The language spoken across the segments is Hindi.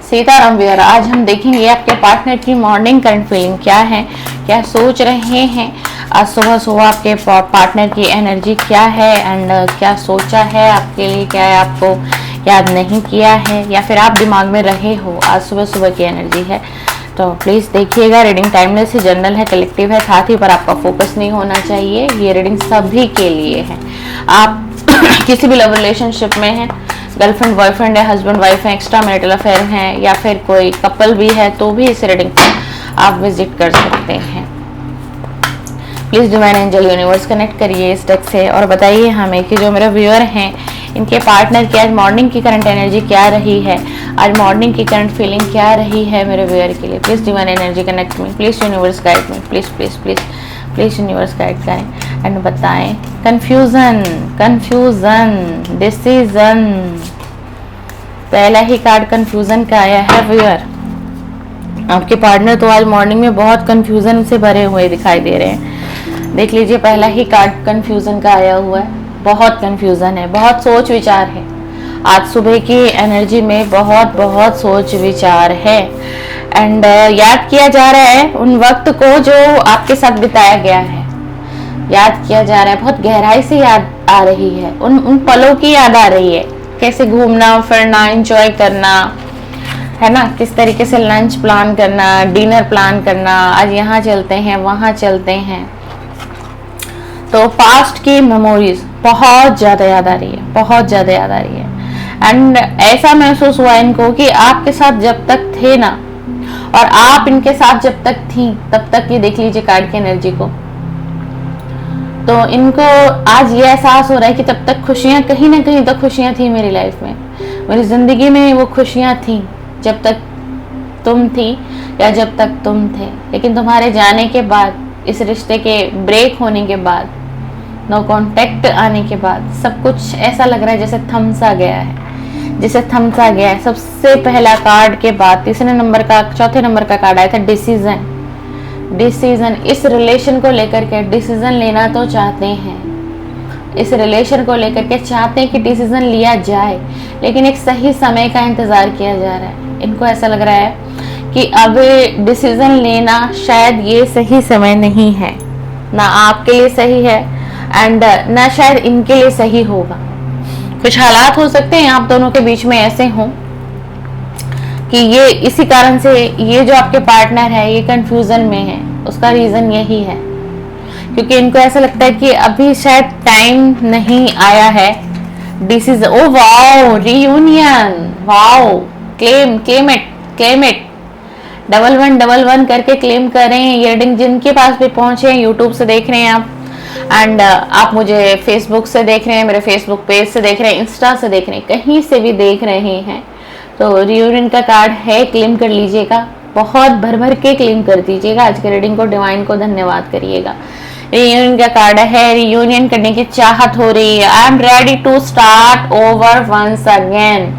सीताराम व्यूअर, आज हम देखेंगे आपके पार्टनर की मॉर्निंग करंट फीलिंग क्या है, क्या सोच रहे हैं। आज सुबह सुबह आपके पार्टनर की एनर्जी क्या है एंड क्या सोचा है आपके लिए, क्या है आपको याद नहीं किया है या फिर आप दिमाग में रहे हो। आज सुबह सुबह की एनर्जी है, तो प्लीज़ देखिएगा। रीडिंग टाइमलेस है, जनरल है, कलेक्टिव है, साथ ही पर आपका फोकस नहीं होना चाहिए। ये रीडिंग सभी के लिए है। आप किसी भी लव रिलेशनशिप में हैं, गर्लफ्रेंड बॉयफ्रेंड है, हस्बैंड वाइफ है, एक्स्ट्रा मैरिटल अफेयर है या फिर कोई कपल भी है, तो भी इस रीडिंग को आप विजिट कर सकते हैं। Please divine angel universe connect करिए इस डेक से और बताइए हमें कि जो मेरे व्यूअर हैं इनके पार्टनर की आज मॉर्निंग की करंट एनर्जी क्या रही है, आज मॉर्निंग की करंट फीलिंग क्या रही है मेरे व्यूअर के लिए। Please divine energy connect me, please universe guide me, please please please please universe guide करें एंड बताएं। कंफ्यूजन, कंफ्यूजन, डिसीजन, पहला ही कार्ड कंफ्यूजन का आया है व्यूअर। आपके पार्टनर तो आज मॉर्निंग में बहुत कंफ्यूजन से भरे हुए दिखाई दे रहे हैं। देख लीजिए, पहला ही कार्ड कंफ्यूजन का आया हुआ है। बहुत कंफ्यूजन है, बहुत सोच विचार है। आज सुबह की एनर्जी में बहुत बहुत सोच विचार है एंड याद किया जा रहा है उन वक्त को जो आपके साथ बिताया गया है। याद किया जा रहा है, बहुत गहराई से याद आ रही है, उन पलों की याद आ रही है। कैसे घूमना फिरना, एंजॉय करना, है ना, किस तरीके से लंच प्लान करना, डिनर प्लान करना, आज यहाँ चलते हैं वहाँ चलते हैं। तो पास्ट की मेमोरीज बहुत ज़्यादा याद आ रही है, बहुत ज़्यादा याद आ रही है एंड ऐसा महसूस हुआ इनको कि आपके साथ जब तक थे ना और आप इनके साथ जब तक थी तब तक, ये देख लीजिए कार्ड की एनर्जी को, तो इनको आज ये एहसास हो रहा है कि तब तक खुशियाँ, कहीं ना कहीं तो खुशियाँ थी मेरी लाइफ में, मेरी ज़िंदगी में वो खुशियाँ थी जब तक तुम थी या जब तक तुम थे। लेकिन तुम्हारे जाने के बाद, इस रिश्ते के ब्रेक होने के बाद, नो कांटेक्ट आने के बाद सब कुछ ऐसा लग रहा है जैसे थम सा गया है, जैसे थम सा गया है। सबसे पहला कार्ड के बाद तीसरे नंबर का, चौथे नंबर का कार्ड आया था डिसीजन। डिसीजन, इस रिलेशन को लेकर के डिसीजन लेना तो चाहते हैं, इस रिलेशन को लेकर के चाहते हैं कि डिसीजन लिया जाए, लेकिन एक सही समय का इंतजार किया जा रहा है। इनको ऐसा लग रहा है कि अब डिसीजन लेना शायद ये सही समय नहीं है, ना आपके लिए सही है एंड ना शायद इनके लिए सही होगा। कुछ हालात हो सकते हैं आप दोनों के बीच में ऐसे हों कि ये इसी कारण से ये जो आपके पार्टनर है ये कंफ्यूजन में है। उसका रीजन यही है क्योंकि इनको ऐसा लगता है कि अभी शायद टाइम नहीं आया है decision. Oh wow, reunion, wow, claim, claim it, claim it, 1111 करके क्लेम कर रहे हैं। ये रीडिंग जिनके पास भी पहुंचे, यूट्यूब से देख रहे हैं आप एंड आप मुझे फेसबुक से देख रहे हैं, मेरे फेसबुक पेज से देख रहे हैं, इंस्टा से देख रहे हैं, कहीं से भी देख रहे हैं, तो रियूनियन का कार्ड है, क्लेम कर लीजिएगा, बहुत भर भर के क्लेम कर दीजिएगा। आज के रीडिंग को, डिवाइन को धन्यवाद करिएगा। रियूनियन का कार्ड है, रियूनियन करने की चाहत हो रही है। I am ready to start over once again,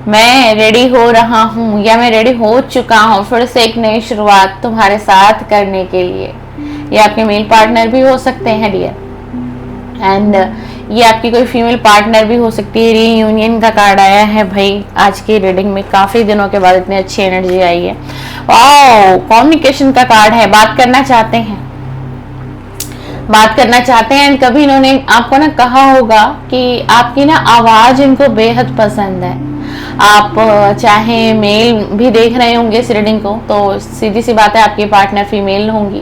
मैं रेडी हो रहा हूँ या मैं रेडी हो चुका हूँ फिर से एक नई शुरुआत तुम्हारे साथ करने के लिए। ये आपके मेल पार्टनर भी हो सकते हैं डियर एंड ये आपकी कोई फीमेल पार्टनर भी हो सकती है। रीयूनियन का कार्ड आया है भाई आज की रीडिंग में, काफी दिनों के बाद इतनी अच्छी एनर्जी आई है। वाओ, कम्युनिकेशन का कार्ड है, बात करना चाहते हैं, बात करना चाहते हैं एंड कभी इन्होंने आपको ना कहा होगा कि आपकी ना आवाज इनको बेहद पसंद है। आप चाहे मेल भी देख रहे होंगे इस रीडिंग को तो सीधी सी बात है आपकी पार्टनर फीमेल होंगी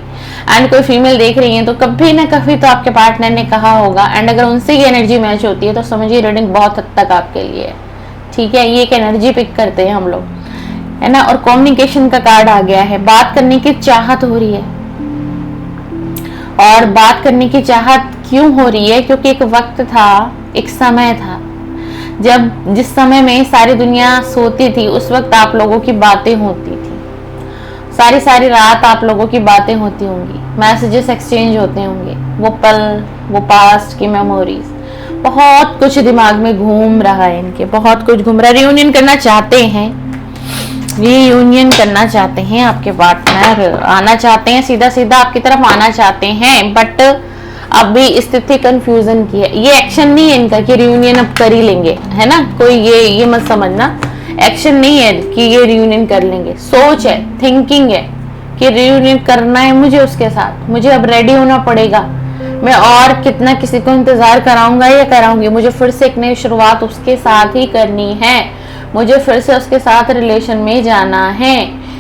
एंड कोई फीमेल देख रही है तो कभी ना कभी तो आपके पार्टनर ने कहा होगा एंड अगर उनसे ये एनर्जी मैच होती है तो समझिए रीडिंग बहुत हद तक आपके लिए है। ठीक है, ये एक एनर्जी पिक करते हैं हम लोग, है ना। और कम्युनिकेशन का कार्ड आ गया है, बात करने की चाहत हो रही है। और बात करने की चाहत क्यों हो रही है? क्योंकि एक वक्त था, एक समय था जब जिस समय में सारी दुनिया सोती थी उस वक्त आप लोगों की बातें होती थी, सारी सारी रात आप लोगों की बातें होती होंगी, मैसेजेस एक्सचेंज होते होंगे, वो पल, वो पास्ट की मेमोरीज, बहुत कुछ दिमाग में घूम रहा है इनके, बहुत कुछ घूम रहा है। रियूनियन करना चाहते हैं, रीयूनियन करना चाहते हैं, आपके पार्टनर आना चाहते हैं, सीधा सीधा आपकी तरफ आना चाहते हैं, बट अभी स्थिति कंफ्यूजन की है। ये एक्शन नहीं है इनका कि रियूनियन अब कर ही लेंगे, है ना। कोई ये मत समझना, एक्शन नहीं है कि ये रियूनियन कर लेंगे, सोच है, थिंकिंग है कि रियूनियन करना है मुझे उसके साथ, मुझे अब रेडी होना पड़ेगा। मैं और कितना किसी को इंतजार कराऊंगा या कराऊंगी, मुझे फिर से एक नई शुरुआत उसके साथ ही करनी है, मुझे फिर से उसके साथ रिलेशन में जाना है।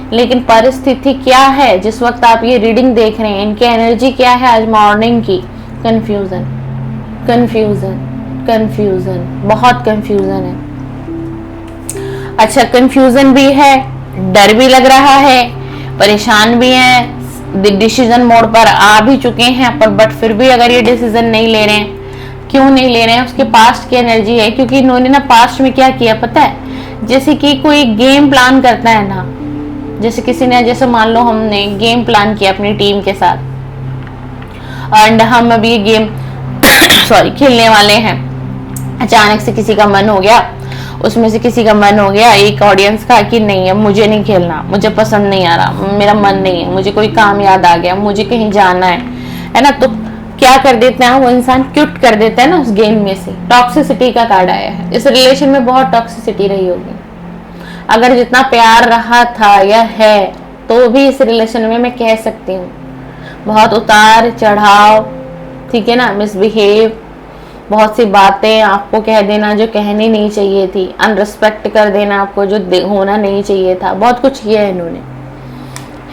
लेकिन परिस्थिति क्या है जिस वक्त आप ये रीडिंग देख रहे हैं, इनकी एनर्जी क्या है आज मॉर्निंग की? कंफ्यूजन, कंफ्यूजन, कंफ्यूजन, बहुत कंफ्यूजन है। अच्छा, कंफ्यूजन भी है, डर भी लग रहा है, परेशान भी है, डिसीजन मोड पर आ भी चुके हैं, पर बट फिर भी अगर ये डिसीजन नहीं ले रहे हैं, क्यों नहीं ले रहे हैं? उसके पास्ट की एनर्जी है, क्योंकि इन्होंने ना पास्ट में क्या किया पता है? जैसे कि कोई गेम प्लान करता है ना, जैसे किसी ने, जैसे मान लो हमने गेम प्लान किया अपनी टीम के साथ एंड हम अभी ये गेम सॉरी खेलने वाले हैं, अचानक से किसी का मन हो गया, उसमें से किसी का मन हो गया एक ऑडियंस का कि नहीं है मुझे नहीं खेलना, मुझे पसंद नहीं आ रहा, मेरा मन नहीं है, मुझे कोई काम याद आ गया, मुझे कहीं जाना है ना, तो क्या कर देते हैं वो इंसान, क्विट कर देता है ना उस गेम में से। टॉक्सिसिटी का कार्ड आया है, इस रिलेशन में बहुत टॉक्सिसिटी रही होगी। अगर जितना प्यार रहा था या है तो भी इस रिलेशन में मैं कह सकती हूँ बहुत उतार चढ़ाव, ठीक है ना, मिसबिहेव, बहुत सी बातें आपको कह देना जो कहनी नहीं चाहिए थी, अनरिस्पेक्ट कर देना आपको जो होना नहीं चाहिए था, बहुत कुछ किया है इन्होंने,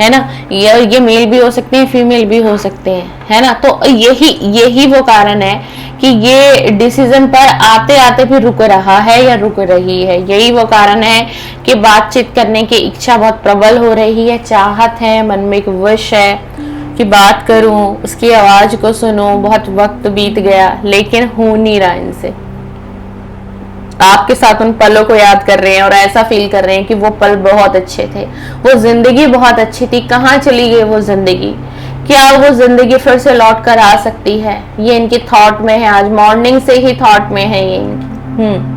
है ना। ये मेल भी हो सकते हैं, फीमेल भी हो सकते हैं, है ना। तो यही वो कारण है कि ये डिसीजन पर आते आते भी रुक रहा है या रुक रही है। यही वो कारण है कि बातचीत करने की इच्छा बहुत प्रबल हो रही है, चाहत है, मन में एक विश है कि बात करूं, उसकी आवाज को सुनूं। बहुत वक्त बीत गया लेकिन हो नहीं रहा इनसे। आपके साथ उन पलों को याद कर रहे हैं और ऐसा फील कर रहे हैं कि वो पल बहुत अच्छे थे, वो जिंदगी बहुत अच्छी थी, कहाँ चली गई वो जिंदगी, क्या वो जिंदगी फिर से लौट कर आ सकती है? ये इनकी थॉट में है, आज मॉर्निंग से ही थॉट में है ये इनकी।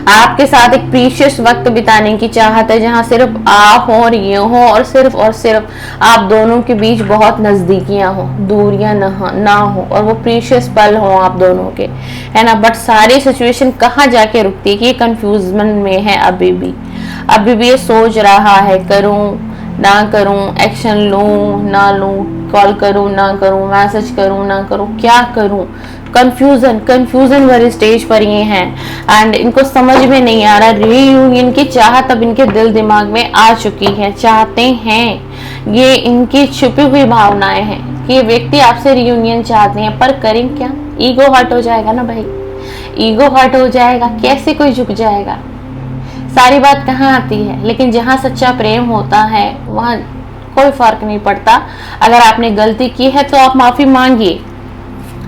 आपके साथ एक प्रीशियस वक्त बिताने की चाहत है जहां सिर्फ आप हो और ये हो, और सिर्फ आप दोनों के बीच बहुत नजदीकियां हो, दूरियां ना हो, और वो प्रीशियस पल हो आप दोनों के, है ना। बट सारी सिचुएशन कहाँ जाके रुकती है कि ये कंफ्यूजन में है, अभी भी ये सोच रहा है करूं ना करूं, एक्शन लूं ना लूं, कॉल करूं ना करूं, मैसेज करूं ना करूं, क्या करूं। कंफ्यूजन वाली स्टेज पर ये हैं एंड इनको समझ में नहीं आ रहा। रीयूनियन की चाहत अब इनके दिल दिमाग में आ चुकी है, चाहते हैं, ये इनकी छुपी हुई भावनाएं हैं कि ये व्यक्ति आपसे रीयूनियन चाहते हैं, पर करें क्या? ईगो हर्ट हो जाएगा ना भाई, ईगो हर्ट हो जाएगा, कैसे कोई झुक जाएगा? सारी बात कहाँ आती है, लेकिन जहाँ सच्चा प्रेम होता है वहाँ कोई फर्क नहीं पड़ता। अगर आपने गलती की है तो आप माफी मांगिए,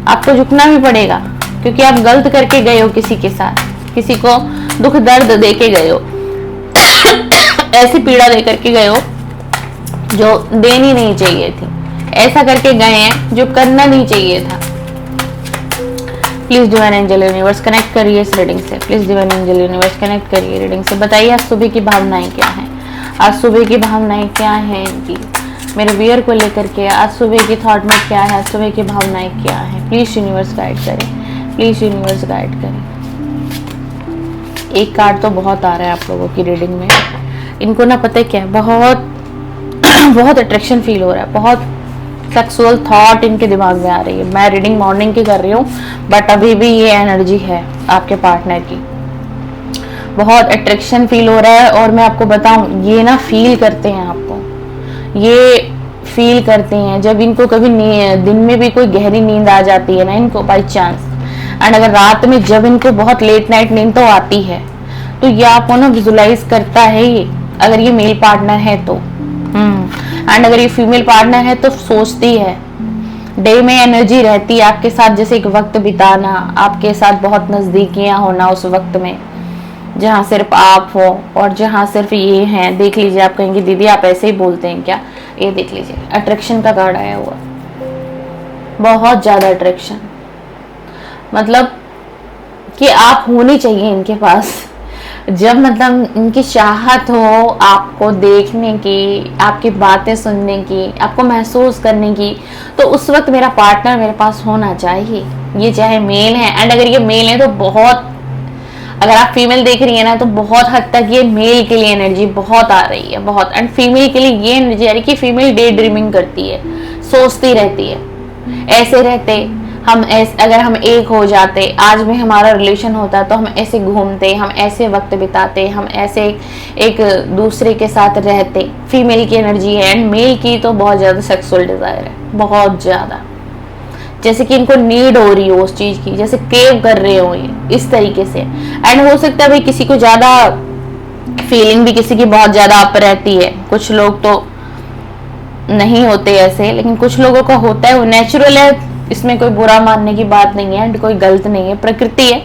आपको झुकना भी पड़ेगा क्योंकि आप गलत करके गए हो किसी के साथ, किसी को दुख दर्द दे के गए हो ऐसी पीड़ा दे करके गए हो जो देनी नहीं चाहिए थी, ऐसा करके गए हैं जो करना नहीं चाहिए था। Please divine angel universe connect करिए इस रीडिंग से, please divine angel universe connect करिए रीडिंग से। बताइए आज सुबह की भावनाएं क्या हैं, आज सुबह की भावनाएं क्या हैं इनकी, मेरे वियर को लेकर के आज सुबह की थॉट में क्या है, सुबह की भावनाएं क्या है। प्लीज यूनिवर्स गाइड करें, प्लीज यूनिवर्स गाइड करें। एक कार्ड तो बहुत आ रहा है आप लोगों की रीडिंग में, इनको ना पता है क्या, बहुत बहुत अट्रैक्शन फील हो रहा है, बहुत सेक्सुअल थॉट इनके दिमाग में आ रही है। मैं रीडिंग मॉर्निंग की कर रही हूँ बट अभी भी ये एनर्जी है आपके पार्टनर की, बहुत अट्रैक्शन फील हो रहा है। और मैं आपको बताऊं ये ना फील करते हैं आपको, ये फील करते हैं जब इनको कभी दिन में भी कोई गहरी नींद आ जाती है ना इनको बाई चांस, एंड अगर रात में जब इनको बहुत लेट नाइट नींद तो आती है तो ये आपको ना विजुलाइज करता है ये, अगर ये मेल पार्टनर है तो, एंड अगर ये फीमेल पार्टनर है तो सोचती है, डे में एनर्जी रहती है आपके साथ, जैसे एक वक्त बिताना, आपके साथ बहुत नजदीकियां होना उस वक्त में जहाँ सिर्फ आप हो और जहाँ सिर्फ ये हैं। देख लीजिए, आप कहेंगे दीदी आप ऐसे ही बोलते हैं क्या, ये देख लीजिए अट्रैक्शन का कार्ड आया हुआ, बहुत ज्यादा अट्रैक्शन, मतलब कि आप होनी चाहिए इनके पास। जब मतलब इनकी चाहत हो आपको देखने की, आपकी बातें सुनने की, आपको महसूस करने की, तो उस वक्त मेरा पार्टनर मेरे पास होना चाहिए, ये चाहे मेल है। एंड अगर ये मेल है तो बहुत अगर आप फीमेल देख रही है ना तो बहुत हद तक ये मेल के लिए एनर्जी बहुत आ रही है, बहुत। एंड फीमेल के लिए ये एनर्जी आ रही है कि फीमेल डे ड्रीमिंग करती है, सोचती रहती है, ऐसे रहते हम, अगर हम एक हो जाते, आज में हमारा रिलेशन होता तो हम ऐसे घूमते, हम ऐसे वक्त बिताते, हम ऐसे एक दूसरे के साथ रहते। फीमेल की एनर्जी है। एंड मेल की तो बहुत ज़्यादा सेक्सुअल डिज़ायर है, बहुत ज़्यादा, जैसे कि इनको नीड हो रही हो उस चीज़ की, जैसे क्रेव कर रहे हो ये, इस तरीके से। एंड हो सकता है भाई किसी को ज़्यादा फीलिंग भी किसी की बहुत ज़्यादा अप रहती है, कुछ लोग तो नहीं होते ऐसे, लेकिन कुछ लोगों का होता है, वो नेचुरल है, इसमें कोई बुरा मानने की बात नहीं है एंड कोई गलत नहीं है, प्रकृति है।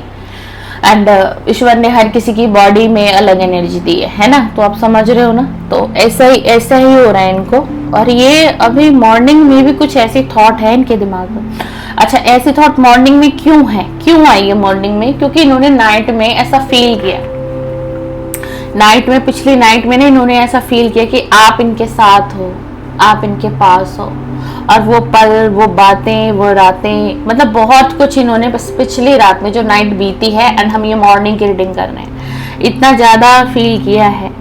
एंड ईश्वर ने हर किसी की बॉडी में अलग एनर्जी दी है ना, तो आप समझ रहे हो ना। तो ऐसा ही हो रहा है इनको। और ये अभी मॉर्निंग में भी कुछ ऐसी थॉट है इनके दिमाग में। अच्छा, ऐसी थॉट मॉर्निंग में क्यों है, क्यों आई है मॉर्निंग में? क्योंकि इन्होंने नाइट में ऐसा फील किया, नाइट में, पिछली नाइट में ना इन्होंने ऐसा फील किया कि आप इनके साथ हो, आप इनके पास हो, और वो पल, वो बातें, वो रातें, मतलब बहुत कुछ इन्होंने बस पिछली रात में जो नाइट बीती है, एंड हम ये मॉर्निंग की रीडिंग कर रहे हैं, इतना ज़्यादा फील किया है।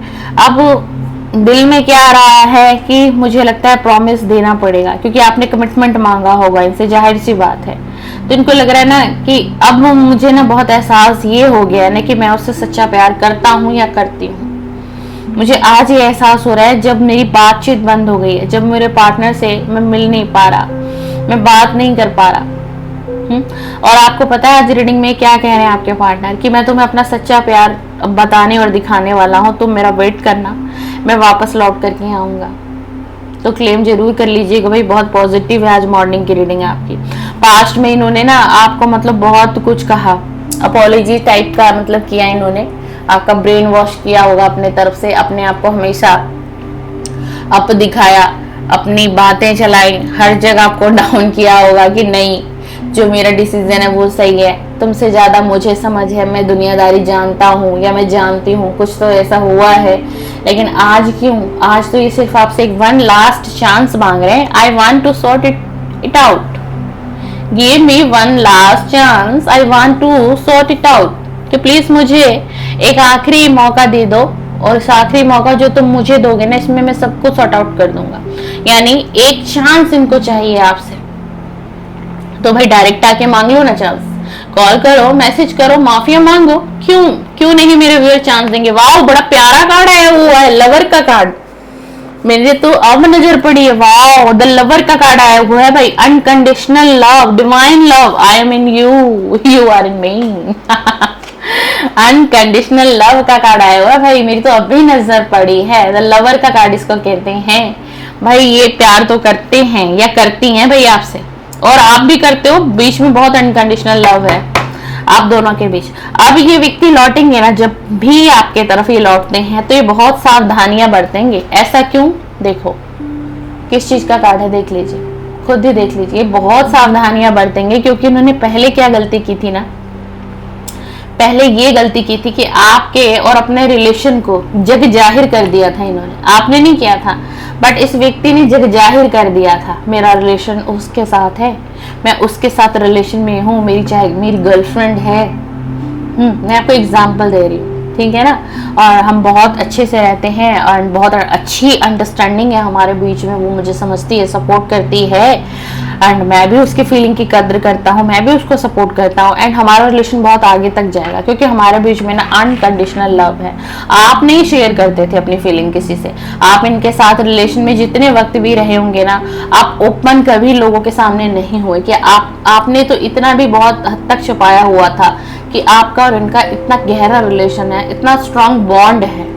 अब दिल में क्या आ रहा है कि मुझे लगता है प्रॉमिस देना पड़ेगा, क्योंकि आपने कमिटमेंट मांगा होगा इनसे, जाहिर सी बात है। तो इनको लग रहा है ना कि अब मुझे ना बहुत एहसास ये हो गया है ना कि मैं उससे सच्चा प्यार करता हूँ या करती हूँ। मुझे आज ये एहसास हो रहा है जब मेरी बातचीत बंद हो गई है, जब मेरे पार्टनर से मैं मिल नहीं पा रहा, मैं बात नहीं कर पा रहा। और आपको पता है आज रीडिंग में क्या कह रहे हैं आपके पार्टनर कि मैं तुम्हें अपना सच्चा प्यार बताने और दिखाने वाला हूँ, तुम मेरा वेट करना, मैं वापस लौट करके आऊँगा। तो क्लेम जरूर कर लीजिएगा भाई, बहुत पॉजिटिव है आज मॉर्निंग की रीडिंग है आपकी। पास्ट में इन्होंने ना आपको मतलब बहुत कुछ कहा, अपॉलॉजी टाइप का मतलब किया इन्होंने, आपका ब्रेन वॉश किया होगा अपने तरफ से, अपने आप को हमेशा अप दिखाया, अपनी बातें चलाई, हर जगह आपको डाउन किया होगा कि नहीं, जो मेरा डिसीजन है वो सही है, तुमसे ज्यादा मुझे समझ है, मैं दुनियादारी जानता हूँ या मैं जानती हूँ, कुछ तो ऐसा हुआ है। लेकिन आज क्यों, आज तो ये सिर्फ आपसे एक वन लास्ट चांस मांग रहे हैं। I want to sort it out, give me one last chance, I want to sort it out, कि प्लीज मुझे एक आखिरी मौका दे दो, और इस आखिरी मौका जो तुम मुझे दोगे ना, इसमें मैं सब कुछ सॉर्ट आउट कर दूंगा। यानी एक चांस इनको चाहिए आपसे। तो भाई डायरेक्ट आके मांग लो ना चांस, कॉल करो, मैसेज करो, माफिया मांगो, क्यों नहीं मेरे व्यूअर चांस देंगे। वाह, बड़ा प्यारा कार्ड है, वो है लवर का कार्ड, मेरे तो अब नजर पड़ी है। वाह, द लवर का कार्ड आया हुआ है भाई, unconditional love, divine love, I am in you, you are in me. Unconditional love का कार्ड आया हुआ है भाई, मेरी तो अभी नजर पड़ी है। द लवर का कार्ड इसको कहते हैं भाई, ये प्यार तो करते हैं या करती हैं भाई आपसे, और आप भी करते हो, बीच में बहुत अनकंडीशनल लव है आप दोनों के बीच। अब ये व्यक्ति लौटेंगे ना, जब भी आपके तरफ ये लौटते हैं तो ये बहुत सावधानियां बरतेंगे। ऐसा क्यों, देखो किस चीज का कार्ड है, देख लीजिए, खुद ही देख लीजिए। बहुत सावधानियां बरतेंगे क्योंकि उन्होंने पहले क्या गलती की थी ना, पहले ये गलती की थी कि आपके और अपने रिलेशन को जग जाहिर कर दिया था इन्होंने, आपने नहीं किया था, बट इस व्यक्ति ने जग जाहिर कर दिया था, मेरा रिलेशन उसके साथ है, मैं उसके साथ रिलेशन में हूँ, मेरी चाहे मेरी गर्लफ्रेंड है। मैं आपको एग्जांपल दे रही हूँ, ठीक है ना। और हम बहुत अच्छे से रहते हैं और बहुत अच्छी अंडरस्टैंडिंग है हमारे बीच में, वो मुझे समझती है, सपोर्ट करती है, एंड मैं भी उसकी फीलिंग की कद्र करता हूँ, मैं भी उसको सपोर्ट करता हूँ, एंड हमारा रिलेशन बहुत आगे तक जाएगा क्योंकि हमारे बीच में ना अनकंडीशनल लव है। आप नहीं शेयर करते थे अपनी फीलिंग किसी से, आप इनके साथ रिलेशन में जितने वक्त भी रहे होंगे ना, आप ओपन कभी लोगों के सामने नहीं हुए कि आपने तो इतना भी बहुत हद तक छुपाया हुआ था कि आपका और इनका इतना गहरा रिलेशन है, इतना स्ट्रांग बॉन्ड है।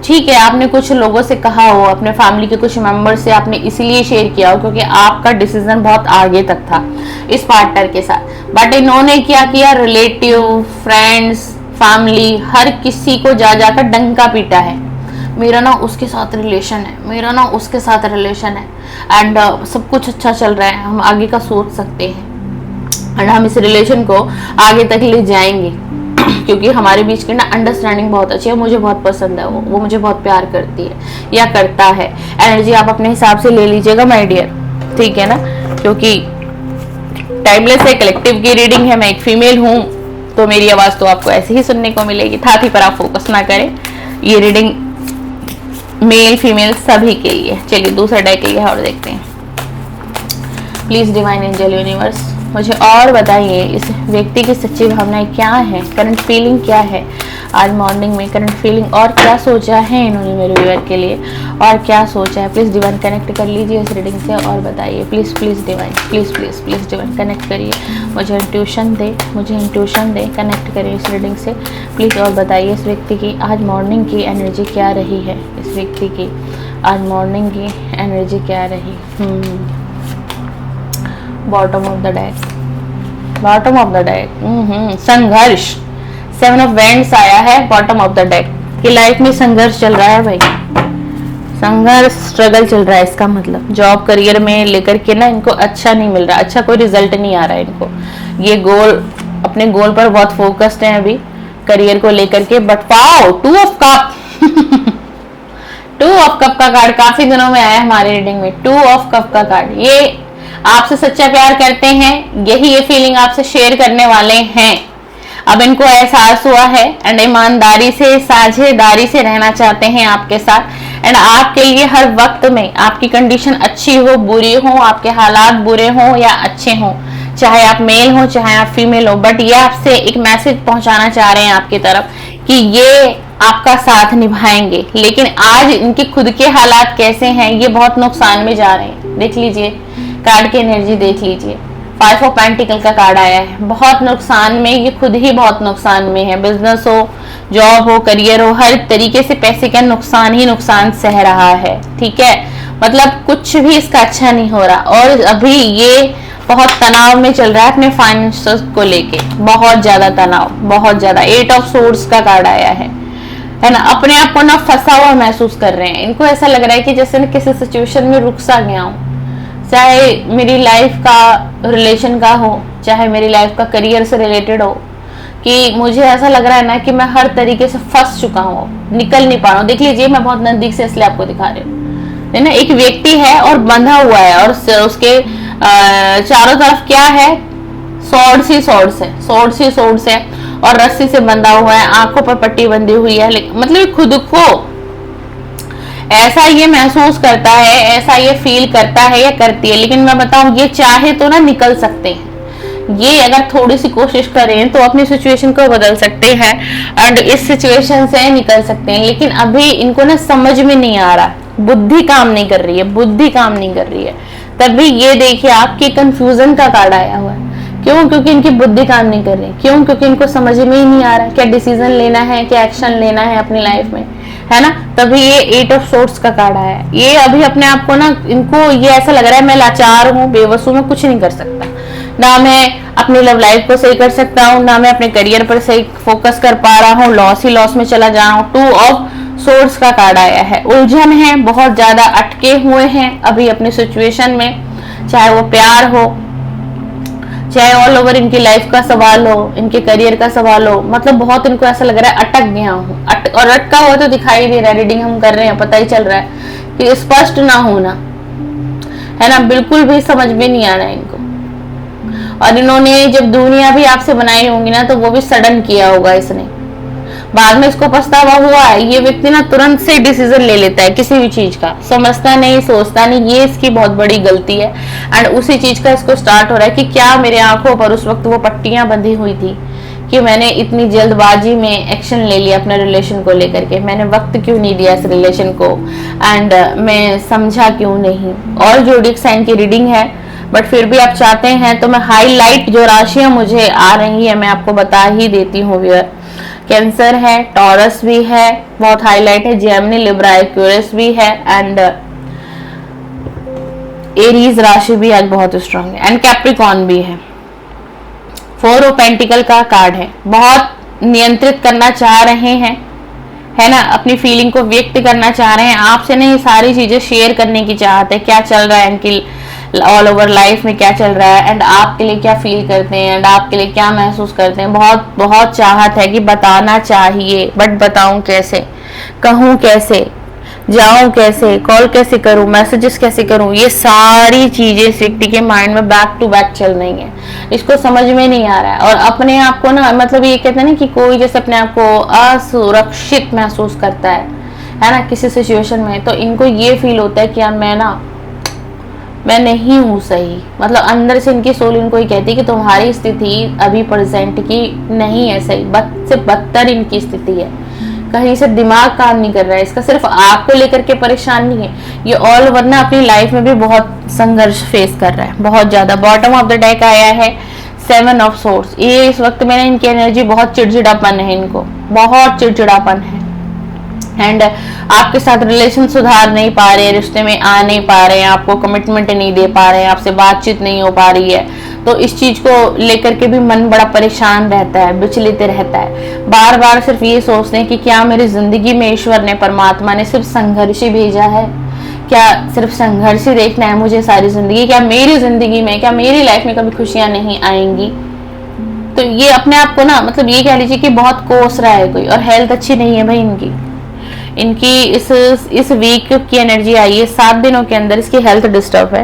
ठीक है, आपने कुछ लोगों से कहा हो, अपने फैमिली के कुछ मेंबर से आपने इसीलिए शेयर किया हो क्योंकि आपका डिसीजन बहुत आगे तक था इस पार्टनर के साथ। बट इन्होंने क्या किया, रिलेटिव, फ्रेंड्स, फैमिली, हर किसी को जा जाकर डंका पीटा है, मेरा ना उसके साथ रिलेशन है, मेरा ना उसके साथ रिलेशन है, एंड सब कुछ अच्छा चल रहा है, हम आगे का सोच सकते हैं, एंड हम इस रिलेशन को आगे तक ले जाएंगे क्योंकि हमारे बीच की ना अंडरस्टैंडिंग बहुत अच्छी है, मुझे बहुत पसंद है, वो मुझे बहुत प्यार करती है या करता है। एनर्जी आप अपने हिसाब से ले लीजिएगा माय डियर, ठीक है ना, क्योंकि टाइमलेस है, कलेक्टिव की रीडिंग है, मैं एक फीमेल हूँ, तो मेरी आवाज तो आपको ऐसे ही सुनने को मिलेगी, छाती पर आप फोकस ना करें। ये रीडिंग मेल फीमेल सभी के लिए। चलिए दूसरा डेक लिए और देखते हैं। प्लीज डिवाइन एंजल यूनिवर्स मुझे और बताइए इस व्यक्ति की सच्ची भावनाएं क्या है, करंट फीलिंग क्या है आज मॉर्निंग में, करंट फीलिंग और क्या सोचा है इन्होंने मेरे व्यूअर के लिए और क्या सोचा है। प्लीज डिवाइन कनेक्ट कर लीजिए इस रीडिंग से और बताइए। Please please divine, please please please divine connect करिए, मुझे इंट्यूशन दे, मुझे इंट्यूशन दे, कनेक्ट करिए इस रीडिंग से प्लीज और बताइए इस व्यक्ति की आज मॉर्निंग की एनर्जी क्या रही है। इस व्यक्ति की आज मॉर्निंग की एनर्जी क्या रही। Bottom of the deck, bottom of the deck संघर्ष, 7 ऑफ वैंड्स आया है बॉटम ऑफ द डेक की। लाइफ में संघर्ष चल रहा है भाई, संघर्ष स्ट्रगल चल रहा है। इसका मतलब जॉब करियर में लेकर के ना इनको अच्छा नहीं मिल रहा, अच्छा कोई रिजल्ट नहीं आ रहा है इनको। ये गोल, अपने गोल पर बहुत फोकस्ड है अभी करियर को लेकर के। But wow, 2 of cup 2 of cup का कार्ड काफी दिनों में आया हमारे रीडिंग में। 2 ऑफ कप का कार्ड, ये आपसे सच्चा प्यार करते हैं, यही ये फीलिंग आपसे शेयर करने वाले हैं। अब इनको एहसास हुआ है एंड ईमानदारी से साझेदारी से रहना चाहते हैं आपके साथ। एंड आपके लिए हर वक्त में आपकी कंडीशन अच्छी हो बुरी हो, आपके हालात बुरे हो या अच्छे हो, चाहे आप मेल हो चाहे आप फीमेल हो, बट ये आपसे एक मैसेज पहुंचाना चाह रहे हैं आपकी तरफ कि ये आपका साथ निभाएंगे। लेकिन आज इनके खुद के हालात कैसे हैं, ये बहुत नुकसान में जा रहे हैं। देख लीजिए कार्ड की एनर्जी, देख लीजिए 5 ऑफ पेंटिकल का कार्ड आया है। बहुत नुकसान में, ये खुद ही बहुत नुकसान में है। बिजनेस हो, जॉब हो, करियर हो, हर तरीके से पैसे का नुकसान ही नुकसान सह रहा है। ठीक है, मतलब कुछ भी इसका अच्छा नहीं हो रहा और अभी ये बहुत तनाव में चल रहा है अपने फाइनेंस को लेके, बहुत ज्यादा तनाव, बहुत ज्यादा। 8 ऑफ सोर्ड्स का कार्ड आया है ना। अपने आप को ना फंसा हुआ महसूस कर रहे हैं। इनको ऐसा लग रहा है कि जैसे मैं किसी सिचुएशन में रुक सा गया हूँ, चाहे मेरी लाइफ का रिलेशन का हो, चाहे मेरी लाइफ का करियर से रिलेटेड हो, कि मुझे ऐसा लग रहा है ना कि मैं हर तरीके से फंस चुका हूँ, निकल नहीं पा रहा हूँ। देख लीजिए मैं बहुत नजदीक से इसलिए आपको दिखा रही हूँ, है ना। एक व्यक्ति है और बंधा हुआ है और उसके चारों तरफ क्या है, सॉर्ड्स ही सॉर्ड्स है, सॉर्ड्स ही सॉर्ड्स है और रस्सी से बंधा हुआ है, आंखों पर पट्टी बंधी हुई है। मतलब खुद को ऐसा ये महसूस करता है, ऐसा ये फील करता है या करती है। लेकिन मैं बताऊं, ये चाहे तो ना निकल सकते हैं, ये अगर थोड़ी सी कोशिश करें तो अपनी सिचुएशन को बदल सकते हैं एंड इस सिचुएशन से निकल सकते हैं। लेकिन अभी इनको ना समझ में नहीं आ रहा, बुद्धि काम नहीं कर रही है, बुद्धि काम नहीं कर रही है। तभी ये देखिए आपकी कंफ्यूजन का कार्ड आया हुआ है। क्यों? क्योंकि इनकी बुद्धि काम नहीं कर रही। क्यों? क्योंकि इनको समझ में ही नहीं आ रहा क्या डिसीजन लेना है, क्या एक्शन लेना है अपनी लाइफ में, है ना। तभी ये 8 ऑफ सोर्ड्स का कार्ड आया है। ये अभी अपने आप को ना, इनको ये ऐसा लग रहा है मैं लाचार हूँ, बेबस हूँ, मैं कुछ नहीं कर सकता, ना मैं अपनी लव लाइफ को सही कर सकता हूँ, ना मैं अपने करियर पर सही फोकस कर पा रहा हूँ, लॉस ही लॉस में चला जा रहा हूँ। 2 ऑफ सोर्ड्स का कार्ड आया है। उलझन है, बहुत ज्यादा अटके हुए हैं अभी अपनी सिचुएशन में, चाहे वो प्यार हो, चाहे ऑल ओवर इनकी लाइफ का सवाल हो, इनके करियर का सवाल हो। मतलब बहुत इनको ऐसा लग रहा है अटक गया हूँ, और अटका हुआ तो दिखाई दे रहा है, रीडिंग हम कर रहे हैं, पता ही चल रहा है कि स्पष्ट ना होना, है ना, बिल्कुल भी समझ में नहीं आ रहा है इनको। और इन्होंने जब दुनिया भी आपसे बनाई होंगी ना, तो वो भी सडन किया होगा इसने, बाद में इसको पछतावा हुआ है। ये व्यक्ति ना तुरंत से डिसीजन ले लेता है किसी भी चीज का, समझता नहीं, सोचता नहीं, ये इसकी बहुत बड़ी गलती है। एंड उसी चीज का इसको स्टार्ट हो रहा है कि क्या मेरे आंखों पर उस वक्त वो पट्टियां बंधी हुई थी कि मैंने इतनी जल्दबाजी में एक्शन ले लिया अपने रिलेशन को लेकर के, मैंने वक्त क्यों नहीं दिया इस रिलेशन को, एंड मैं समझा क्यों नहीं। और ज़ोडिएक साइन की रीडिंग है, बट फिर भी आप चाहते हैं तो मैं हाईलाइट जो राशियां मुझे आ रही है मैं आपको बता ही देती हूँ व्यूअर। कैंसर है, टॉरस भी है, बहुत हाईलाइट है, जेमिनी, लिब्रा, एक्वेरियस भी है एंड एरीज राशि भी आज बहुत स्ट्रांग है एंड कैप्रिकॉर्न भी है। 4 ऑफ पेंटिकल का कार्ड है। बहुत नियंत्रित करना चाह रहे हैं, है ना, अपनी फीलिंग को व्यक्त करना चाह रहे हैं, आपसे नहीं सारी चीजें शेयर करने की चाहते हैं, क्या चल रहा है इनकी ऑल ओवर लाइफ में, क्या चल रहा है एंड आपके लिए क्या फील करते हैं एंड आपके लिए क्या महसूस करते हैं। बहुत बहुत चाहत है कि बताना चाहिए, बट बताऊं कैसे, कहूं कैसे, जाऊं कैसे, कॉल कैसे करूं, मैसेजेस कैसे करूं, ये सारी चीजें इस व्यक्ति के माइंड में बैक टू बैक चल रही हैं। इसको समझ में नहीं आ रहा है और अपने आप को ना, मतलब ये कहते हैं ना कि कोई जैसे अपने आप को असुरक्षित महसूस करता है ना किसी सिचुएशन में, तो इनको ये फील होता है कि यार मैं नहीं हूँ सही। मतलब अंदर से इनकी सोल इनको ये कहती है कि तुम्हारी स्थिति अभी प्रेजेंट की नहीं है सही, बद से बदतर इनकी स्थिति है। कहीं से दिमाग काम नहीं कर रहा है इसका, सिर्फ आपको लेकर के परेशान नहीं है ये, ऑल ओवर ना अपनी लाइफ में भी बहुत संघर्ष फेस कर रहा है, बहुत ज्यादा। बॉटम ऑफ द डेक आया है 7 ऑफ सोर्स। ये इस वक्त में इनकी एनर्जी बहुत चिड़चिड़ापन है, इनको बहुत चिड़चिड़ापन है एंड आपके साथ रिलेशन सुधार नहीं पा रहे, रिश्ते में आ नहीं पा रहे हैं, आपको कमिटमेंट नहीं दे पा रहे हैं, आपसे बातचीत नहीं हो पा रही है, तो इस चीज को लेकर के भी मन बड़ा परेशान रहता है, विचलित रहता है। बार बार सिर्फ ये सोचते हैं कि क्या मेरी जिंदगी में ईश्वर ने, परमात्मा ने सिर्फ संघर्ष ही भेजा है, क्या सिर्फ संघर्ष ही देखना है मुझे सारी जिंदगी, क्या मेरी जिंदगी में, क्या मेरी लाइफ में कभी खुशियां नहीं आएंगी। तो ये अपने आप को ना, मतलब ये कह लीजिए कि बहुत कोस रहा है कोई, और हेल्थ अच्छी नहीं है भाई इनकी इस वीक की एनर्जी आई है, 7 दिनों के अंदर इसकी हेल्थ डिस्टर्ब है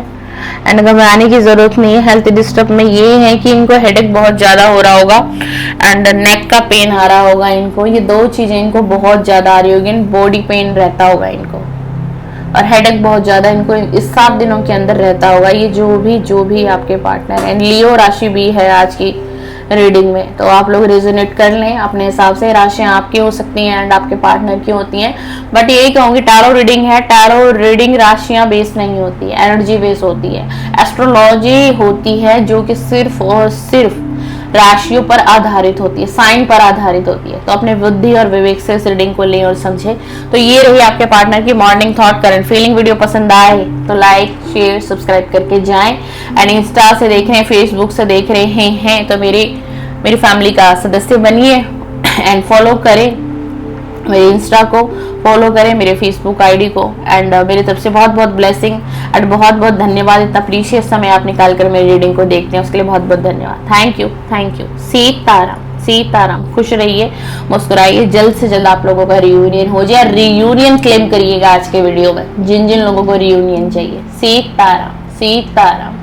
एंड घबराने की जरूरत नहीं है। हेल्थ डिस्टर्ब में ये है कि इनको हेडेक बहुत ज्यादा हो रहा होगा एंड नेक का पेन आ रहा होगा इनको, ये 2 चीजें इनको बहुत ज्यादा आ रही होगी। बॉडी पेन रहता होगा इनको और हेडेक बहुत ज्यादा इनको इस 7 दिनों के अंदर रहता होगा। ये जो भी आपके पार्टनर है, लियो राशि भी है आज की रीडिंग में, तो आप लोग रेजोनेट कर लें अपने हिसाब से। राशियां आपकी हो सकती हैं एंड आपके पार्टनर की होती हैं, बट यही कहूंगी टैरो रीडिंग है, टैरो रीडिंग राशियां बेस नहीं होती है, एनर्जी बेस होती है, एस्ट्रोलॉजी होती है जो कि सिर्फ और सिर्फ राशियों पर आधारित होती है, साइन पर आधारित होती है। तो अपने बुद्धि और विवेक से इस रीडिंग को लें और समझे। तो ये रही आपके पार्टनर की morning thought current feeling. Video पसंद आए तो लाइक शेयर सब्सक्राइब करके जाएं एंड इंस्टा से देख रहे हैं, फेसबुक से देख रहे हैं तो मेरी फैमिली का सदस्य बनिए एंड फॉलो करें मेरे इंस्टा को, फॉलो करें मेरे फेसबुक आईडी को एंड मेरी तरफ से बहुत बहुत ब्लेसिंग एंड बहुत बहुत धन्यवाद। इतना प्रीशियस समय आप निकाल कर मेरी रीडिंग को देखते हैं उसके लिए बहुत बहुत धन्यवाद। Thank you. सीताराम। खुश रहिए, मुस्कुराइए, जल्द से जल्द आप लोगों का रियूनियन हो जाए। रियूनियन क्लेम करिएगा आज के वीडियो में जिन जिन लोगों को रियूनियन चाहिए। सीताराम।